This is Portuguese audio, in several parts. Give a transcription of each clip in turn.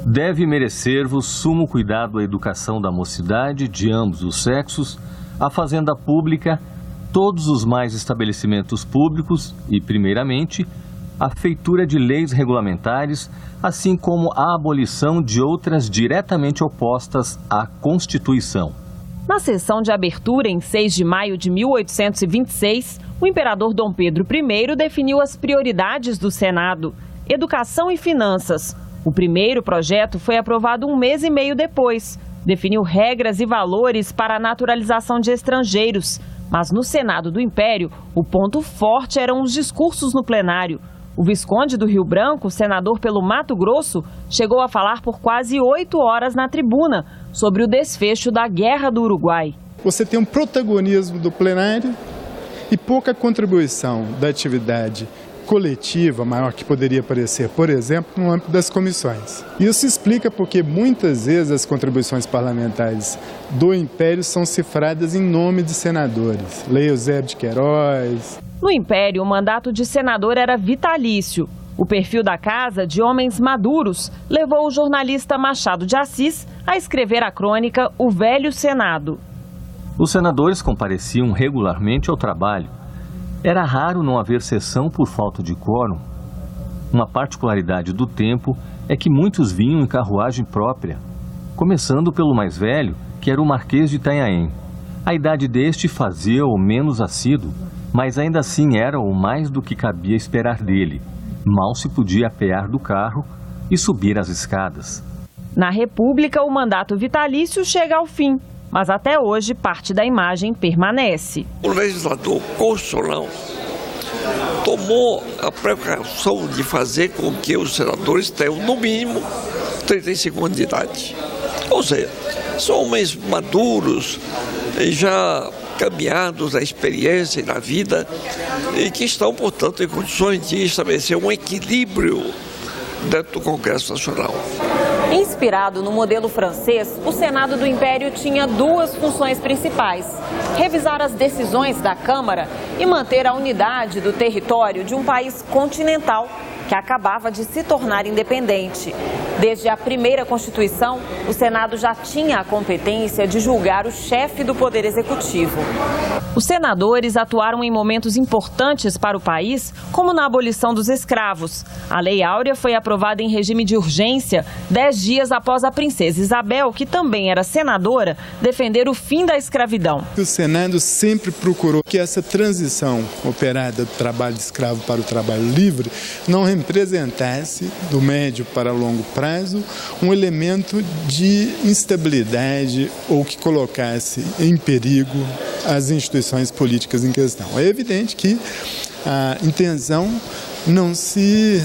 Deve merecer-vos sumo cuidado a educação da mocidade de ambos os sexos, a fazenda pública, todos os mais estabelecimentos públicos e, primeiramente, a feitura de leis regulamentares, assim como a abolição de outras diretamente opostas à Constituição. Na sessão de abertura, em 6 de maio de 1826, o imperador Dom Pedro I definiu as prioridades do Senado: educação e finanças. O primeiro projeto foi aprovado um mês e meio depois. Definiu regras e valores para a naturalização de estrangeiros. Mas no Senado do Império, o ponto forte eram os discursos no plenário. O Visconde do Rio Branco, senador pelo Mato Grosso, chegou a falar por quase 8 horas na tribuna sobre o desfecho da Guerra do Uruguai. Você tem um protagonismo do plenário e pouca contribuição da atividade coletiva maior que poderia aparecer, por exemplo, no âmbito das comissões. Isso explica porque muitas vezes as contribuições parlamentares do Império são cifradas em nome de senadores. Leia Eusébio de Queiroz. No Império, o mandato de senador era vitalício. O perfil da casa, de homens maduros, levou o jornalista Machado de Assis a escrever a crônica O Velho Senado. Os senadores compareciam regularmente ao trabalho. Era raro não haver sessão por falta de quórum. Uma particularidade do tempo é que muitos vinham em carruagem própria, começando pelo mais velho, que era o Marquês de Itanhaém. A idade deste fazia-o menos assíduo, mas ainda assim era o mais do que cabia esperar dele. Mal se podia apear do carro e subir as escadas. Na República, o mandato vitalício chega ao fim, mas até hoje parte da imagem permanece. O legislador constitucional tomou a precaução de fazer com que os senadores tenham, no mínimo, 35 anos de idade. Ou seja, são homens maduros, já caminhados na experiência e na vida, e que estão, portanto, em condições de estabelecer um equilíbrio dentro do Congresso Nacional. Inspirado no modelo francês, o Senado do Império tinha 2 funções principais: revisar as decisões da Câmara e manter a unidade do território de um país continental que acabava de se tornar independente. Desde a primeira Constituição, o Senado já tinha a competência de julgar o chefe do Poder Executivo. Os senadores atuaram em momentos importantes para o país, como na abolição dos escravos. A Lei Áurea foi aprovada em regime de urgência 10 dias após a princesa Isabel, que também era senadora, defender o fim da escravidão. O Senado sempre procurou que essa transição operada do trabalho escravo para o trabalho livre não representasse, do médio para longo prazo, um elemento de instabilidade ou que colocasse em perigo as instituições políticas em questão. É evidente que a intenção não se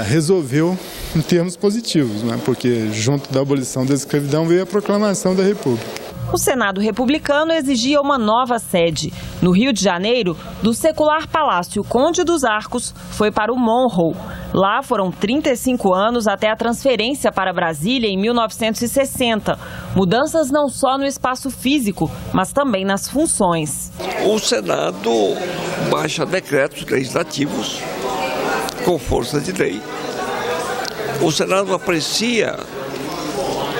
resolveu em termos positivos, né? Porque junto da abolição da escravidão veio a proclamação da República. O Senado republicano exigia uma nova sede. No Rio de Janeiro, do secular Palácio Conde dos Arcos, foi para o Monroe. Lá foram 35 anos até a transferência para Brasília em 1960. Mudanças não só no espaço físico, mas também nas funções. O Senado baixa decretos legislativos com força de lei. O Senado aprecia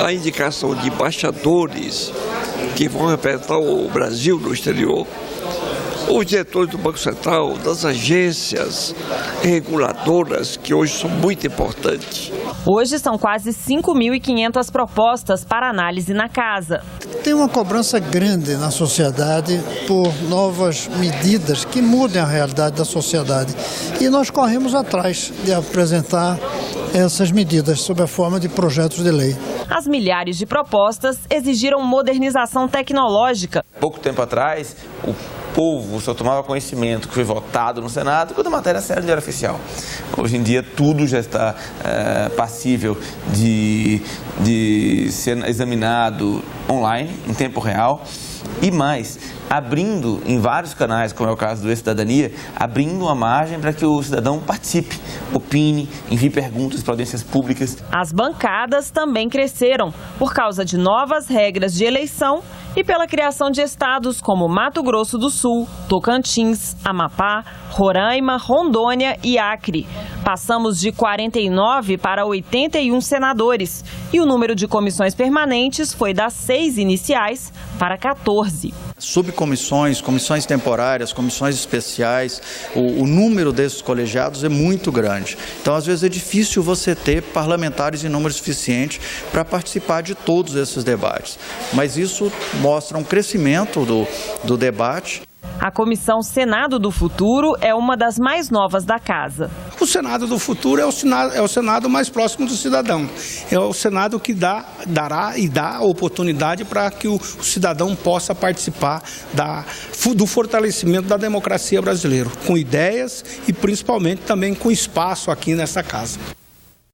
a indicação de embaixadores que vão representar o Brasil no exterior, os diretores do Banco Central, das agências reguladoras, que hoje são muito importantes. Hoje são quase 5.500 propostas para análise na casa. Tem uma cobrança grande na sociedade por novas medidas que mudem a realidade da sociedade. E nós corremos atrás de apresentar essas medidas sob a forma de projetos de lei. As milhares de propostas exigiram modernização tecnológica. Pouco tempo atrás, o povo só tomava conhecimento que foi votado no Senado quando a matéria saiu no Diário Oficial. Hoje em dia tudo já está passível de ser examinado online, em tempo real, e mais, abrindo em vários canais, como é o caso do E-Cidadania, abrindo uma margem para que o cidadão participe, opine, envie perguntas para audiências públicas. As bancadas também cresceram por causa de novas regras de eleição e pela criação de estados como Mato Grosso do Sul, Tocantins, Amapá, Roraima, Rondônia e Acre. Passamos de 49 para 81 senadores e o número de comissões permanentes foi das 6 iniciais para 14. Subcomissões, comissões temporárias, comissões especiais, o número desses colegiados é muito grande. Então, às vezes, é difícil você ter parlamentares em número suficiente para participar de todos esses debates. Mas isso mostra um crescimento do debate. A Comissão Senado do Futuro é uma das mais novas da Casa. O Senado do Futuro é o Senado mais próximo do cidadão. É o Senado que dará a oportunidade para que o cidadão possa participar do fortalecimento da democracia brasileira, com ideias e principalmente também com espaço aqui nessa casa.